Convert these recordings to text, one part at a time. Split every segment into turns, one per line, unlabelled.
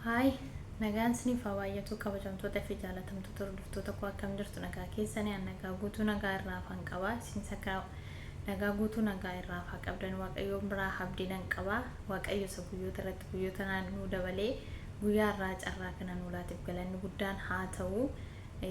Hai, nagaan isiniif haa baay'atu kabajamtoota fi jaalatamtoota hordoftoota koo akkam jirtu nagaa keessanii nagaa guutuu nagaa irraa afaan qaba isin sakaa nagaa guutuu nagaa irraa afaa qabdan waaqayyoon biraa abdiidhaan qaba waaqayyo isa guyyoota irratti guyyoota naannoo dabalee guyyaa irraa carraa kana nuulaatiif galanni guddaan haa ta'u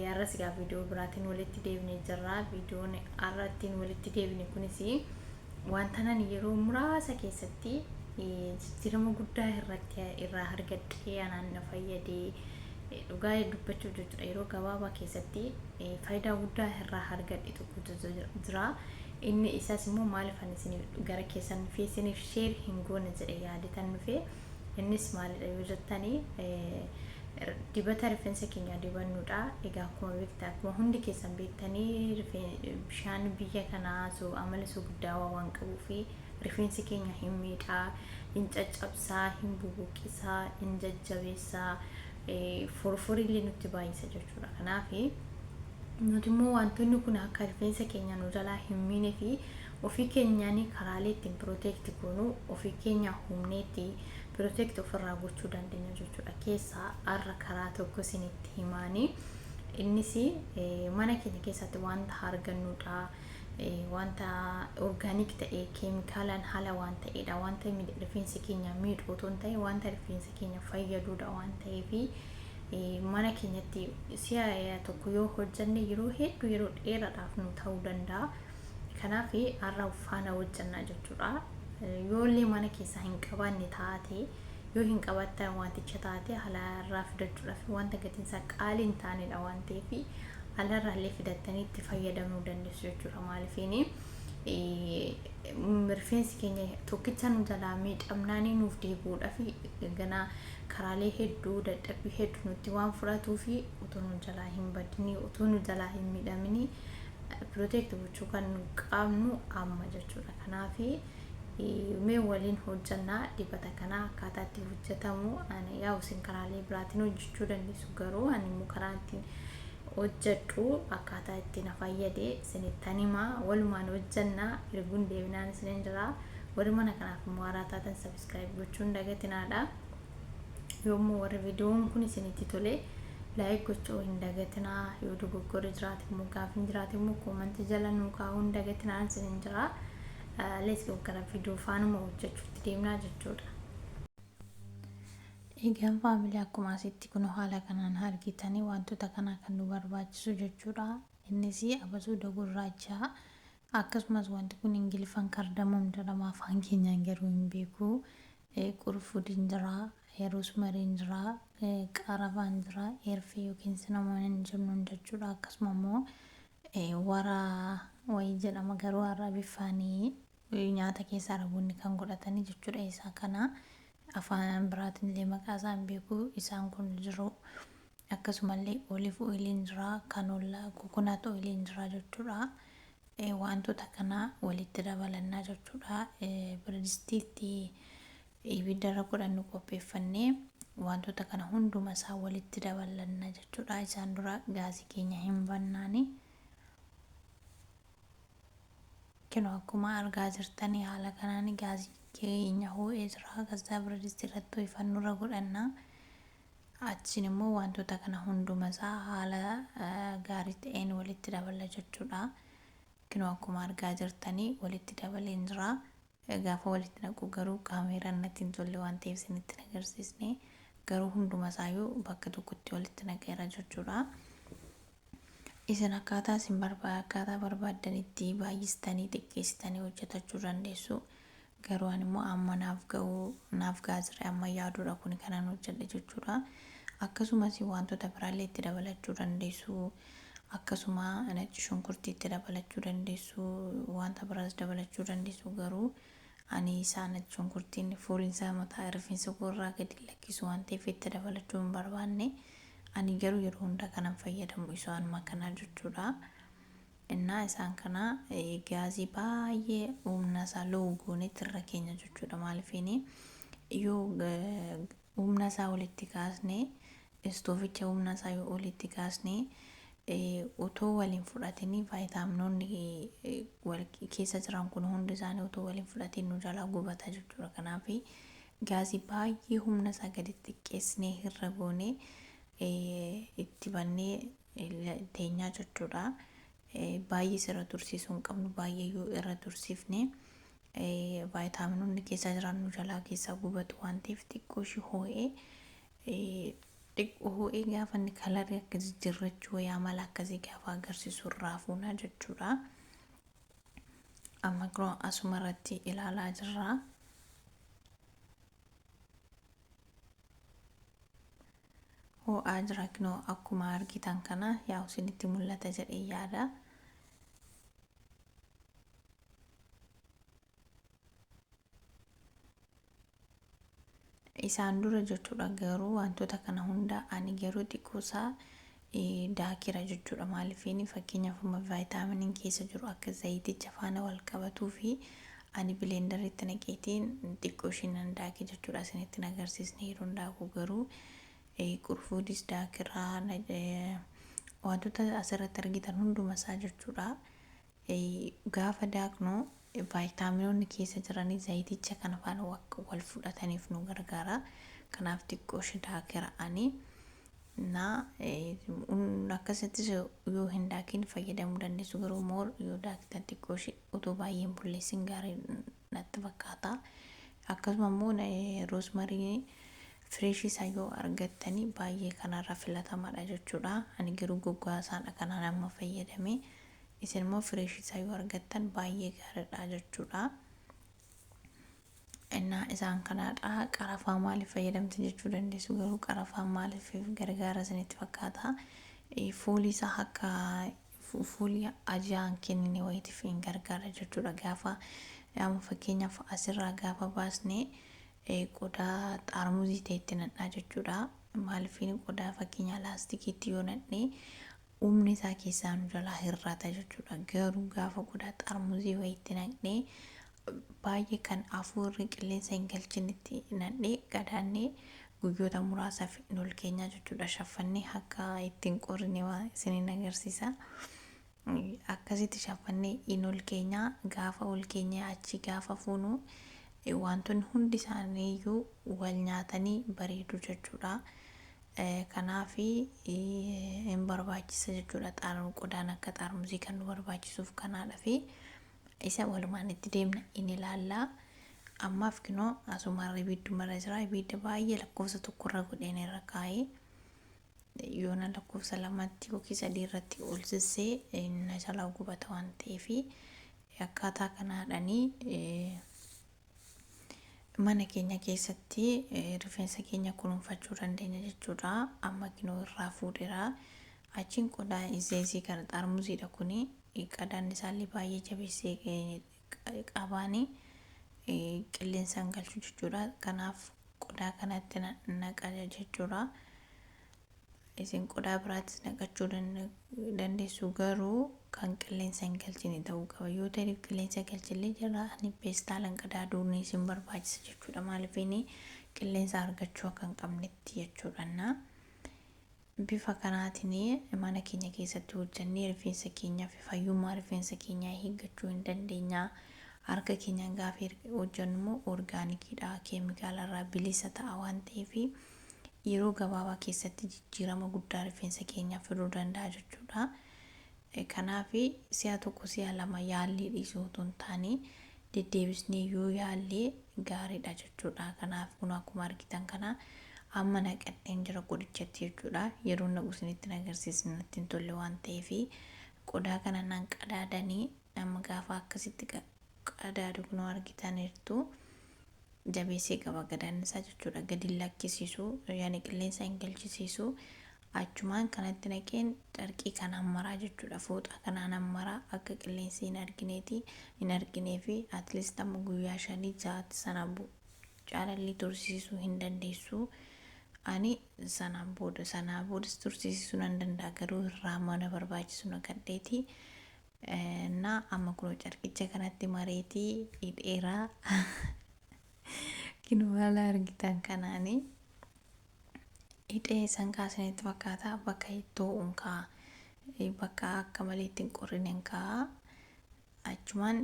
yarras gaa viidiyoo biraatiin walitti deebinee jirra viidiyoon arrattiin walitti deebine kunis wanta nan yeroo muraasa keessatti jijjiirama guddaa irraa argadhee anaan na fayyadee dhugaa dubbachuuf jechuudha yeroo gabaabaa keessatti faayidaa guddaa irraa argadhe tokkotu jira inni isaas immoo maaliif ani isin gara keessan fi isiniif sheer hin goone jedhee yaadatan dhufe innis maalidha yoo jettanii dibata rifeensa keenya dibannuudha egaa akkuma beektaa akkuma hundi keessan beektanii bishaan biyya kanaa soo amala soo guddaa waan qabuu fi rifeensi keenya hin miidhaa hin caccabsaa hin bubuqisaa hin jajjabeessaa forforillee nutti baay'isa jechuudha kanaaf nuti immoo wantoonni kun akka rifeensa keenya nu jalaa hin miine fi ofii keenyaanii karaalee ittiin protect goonu ofii keenya humneetti protect ofirraa gochuu dandeenya jechuudha keessaa arra karaa tokko isinitti himaanii innis mana keenya keessatti wanta argannuudha wanta organic ta'e keemikaalaan hala waan ta'eedha wanta rifeensa keenya miidhuu otoo hin ta'in wanta rifeensa keenya fayyaduudha waan ta'eef mana keenyatti si'a tokko yoo hojjenne yeroo hedduu yeroo dheeraadhaaf nu ta'uu danda'a kanaaf har'a faana hojjannaa jechuudha yoollee mana keessa hin qabaanne taate yoo hin qabattan wanticha taate halarraa fidachuudhaaf wanta gatiin isaa qaalii hin taanedha waan ta'eef halarraallee fidattanii itti fayyadamuu dandeessu jechuudha maaliifini rifeensi keenya tokkicha nu jalaa miidhamnaanii nuuf deebi'uudhaaf ganaa karaalee hedduu dadhabbii hedduu nutti waan fudhatuu fi otoo nu jalaa hin badinii otoo nu jalaa hin miidhamini protect gochuu kan qabnu amma jechuudha kanaaf mee waliin hojjannaa dibata kana akkaataa itti hojjetamu ani yaa isin karaalee biraatiin hojjechuu dandeessu garuu ani immoo karaa ittiin hojjedhu akkaataa ittiin fayyadee isinittan himaa walumaan hojjannaa erguun deebinaan isinin jira warri mana kanaaf immoo haaraa taatan subscribe gochuun dagatinaadha yoommoo warri viidiyoon kun isinitti tole like gochuu hin dagatinaa yoo dogoggora jiraate immoo gaafin jiraate immoo koomantii jala nuu kaa'uun dagatinaan isinin jira let's go gara viidiyoo faanuma hojjechuutti deemnaa jechuudha. Egaan faamilii akkuma asitti kun haala kanaan argitanii wantoota kana kan nu barbaachisu jechuudha. Innis abasuuda gurraachaa akkasumas wanti kun ingilifaan kardamuun jedhama afaan keenyaan garuu hin beeku qurfudiin jira roosmariin jira qarafaan jira erfee yookiin sinamooniin jennuun jechuudha akkasuma immoo waraa wayii jedhama garuu har'a bifaanii nyaata keessa araboonni kan godhatanii jechuudha isaa kana afaan biraatiin illee maqaa isaan beeku isaan kun jiru akkasumallee olive oiliin jira kanola coconut oiliin jira jechuudha wantoota kana walitti dabalannaa jechuudha birdistiitti ibiddarra godhannu qopheeffannee wantoota kana hunduma isaa walitti dabalannaa jechuudha isaan dura gaazii keenya hin bannaani kinoo akkuma argaa jirtanii haala kanaan gaazii keenya ho'ee jira gaazaa birdistii irratti ho'ifannurra godhannaa achiin immoo wantoota kana hunduma isaa haala gaarii ta'een walitti dabala jechuudha kinoo akkuma argaa jirtanii walitti dabaleen jira gaafa walitti naqu garuu kaameeraan natti hin tolle waan ta'eef isinitti agarsiisne garuu hunduma isaayyuu bakka tokkotti walitti naqeera jechuudha isin akkaataa isin barbaaddanitti baay'istanii xiqqeessitanii hojjetachuu dandeessu garuu ani immoo amma naaf gaazire amma yaaduudha kun kanaan hojjedhe jechuudha akkasumas wantoota biraallee itti dabalachuu dandeessu akkasuma nacci shunkurtii itti dabalachuu dandeessu wanta biraas dabalachuu dandeessu garuu ani isaa nacci shunkurtiin fooliinsaa mataa rifeensa koorraa gadi lakkisu waan ta'eef itti dabalachuu hin barbaanne ani garuu yeroo hunda kanan fayyadamu isaanuma kana jechuudha innaa isaan kana gaazii baay'ee humna isaa low goonetti irra keenya jechuudha maaliifini yoo humna isaa walitti kaasne istooficha humna isaa yoo walitti kaasne otoo waliin fudhatanii vaayitaaminoonni wal keessa jiran kun hundi isaanii otoo waliin fudhatiin nu jalaa gubata jechuudha kanaaf gaazii baay'ee humna isaa gadi xiqqeessinee irra goonee itti bannee teenyaa jechuudha. Baay'ee irra tursiisuu hin qabnu. Baay'ee yoo irra tursiifne vaayitaaminoonni keessa jiran nu jalaa keessaa gubatu waan ta'eef xiqqoo ishee hoo'ee gaafa inni kalarii akka jijjiirrachuu wayaa mala akkasii gaafa agarsiisu irraa fuuna jechuudha. Amma giroo asuma irratti ilaalaa jirra. Ho'aa jira kinoo akkuma argitan kana yaa isinitti mul'ata jedhee yaada. Isaan dura jechuudha garuu wantoota kana hunda ani garuu xiqqoosaa daakira jechuudha. Maaliifini fakkeenyaaf vaayitaaminiin keessa jiru akka zayiticha faana wal qabatuu fi ani bileendaritti naqeetiin xiqqoo isheen nan daake jechuudha. Isinitti agarsiisne yeroo daakuu garuu qurfuudis daakiraa wantoota asirratti argitan hunduma isaa jechuudha. Gaafa daaknu vaayitaaminoonni keessa jiranii zayiticha kana faana wal fudhataniif nu gargaara. Kanaaf xiqqoo ishee daakira ani akkasittis yoo hin daakin fayyadamuu dandeessu. Garuu moor yoo daakitan xiqqoo ishee utuu baay'ee hin bulleessin gaarii natti fakkaata. Akkasuma immoo roosmarii fireeshii isaa yoo argattanii baay'ee kanarra filatamaadha jechuudha. Ani garuu goggogaa isaadha kanaan amma fayyadame. Isin immoo fireeshii isaa yoo argattan baay'ee gaariidha jechuudha. Innaa isaan kanaadha. Qarafaa maaliif fayyadamte jechuu dandeessu. Garuu qarafaa maaliif gargaara isinitti fakkaata. Foolii isaa akka foolii ajaan kennine wayitiif hin gargaara jechuudha. Gaafa fakkeenyaaf asirraa gaafa baasne qodaa xaarmuzii ta'etti nadhaa jechuudha. Maaliifin qodaa fakkeenya laastikiitti yoo nadhee humni isaa keessaa nu jalaa hir'ata jechuudha. Garuu gaafa qodaa xaarmuzii wayitti naqnee baay'ee kan afuurri qilleensa hin galchinetti nadhee gadaannee guyyoota muraasaaf ol keenya jechuudha. Shaffannee akka ittiin qorrine waan isiniin agarsiisa. Akkasitti shaffannee ol keenya gaafa ol keenya achi gaafa fuunu wantoonni hundi isaanii iyyuu wal nyaatanii bareedu jechuudha. Kanaaf hin barbaachisa jechuudha. Qodaan akka xaarmuzii kan nu barbaachisuuf kanaadha fi isa walumaan itti deemna in ilaalla. Ammaaf kinoo asumarra ibiddumarra jira. Ibidda baay'ee lakkoofsa tokkorra godheen irra kaa'ee yoona lakkoofsa lamatti yookiin sadii irratti ol sissee na jalaa gubata waan ta'eef akkaataa kanaadhanii mana keenya keessatti rifeensa keenya kunuunfachuu dandeenya jechuudha. Amma kinoo irraa fuudheera. Achiin qodaa izeezii kana xaarmuziidha kuni. Qadaan isaallee baay'ee jabeessee qabaanii qilleensa hin galchu jechuudha. Kanaaf qodaa kanatti naqa jechuudha. Isin qodaa biraattis naqachuu dandeessu garuu kan qilleensa hin galchine ta'uu qaba. Yoo ta'e qilleensa galchillee jira ani peestaalan qadaaduu ni isin barbaachisa jechuudha. Maaliifini qilleensa argachuu akka hin qabnetti jechuudha. Bifa kanaatiin mana keenya keessatti hojjannee rifeensa keenyaa fi fayyummaa rifeensa keenyaa eeggachuu hin dandeenya. Harka keenyaan gaafa hojjannu immoo orgaanikiidha. Keemikaalarraa bilisa ta'a waan ta'eef yeroo gabaabaa keessatti jijjiirama guddaa rifeensa keenyaa fiduu danda'a jechuudha. Kanaaf si'a tokko si'a lama yaallee dhiisuu otoo hin taane deddeebisnee yoo yaallee gaariidha jechuudha. Kanaaf kun akkuma argitan kana amma naqadheen jira qodichatti jechuudha. Yeroo naqu isinitti agarsiisni natti hin tolle waan ta'eef qodaa kana nan qadaadanii amma gaafa akkasitti qadaadu kun argitaniirtu jabeessee qaba gadaan isaa jechuudha. Gadi lakkisiisu yaani qilleensa hin galchisiisu. Achumaan kanatti naqeen carqii kanaan maraa jechuudha. Fooxaa kanaan maraa akka qilleensi hin arginee fi atleast amma guyyaa 5-6 sana caalallii tursiisuu hin dandeessu. Ani sanaan boodas tursiisuu nan danda'a garuu irraa mana barbaachisu naqadheeti. Amma kun carqicha kanatti mareetii hidheeraa kinoo haala argitan kanaanii hidhee san kaasanitti fakkaata. Bakka ittoo unkaa bakka akka malee ittiin qorrinen kaa'a. Achumaan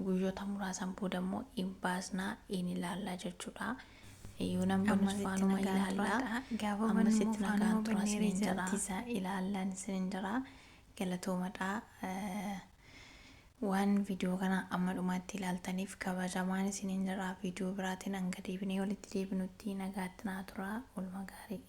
guyyoota muraasan booda immoo hin baasnaa in ilaallaa jechuudha. Iyyuu nan bonus faanuma ilaallaa ammasitti nagaan tura sinin jira ilaallaan sinin jira galatoomadhaa. Waan viidiyoo kana amma dhumaatti ilaaltaniif kabajamaan sinin jira. Viidiyoo biraatiin hanga deebinee walitti deebinutti nagaatti naa tura. Oolmaa gaarii.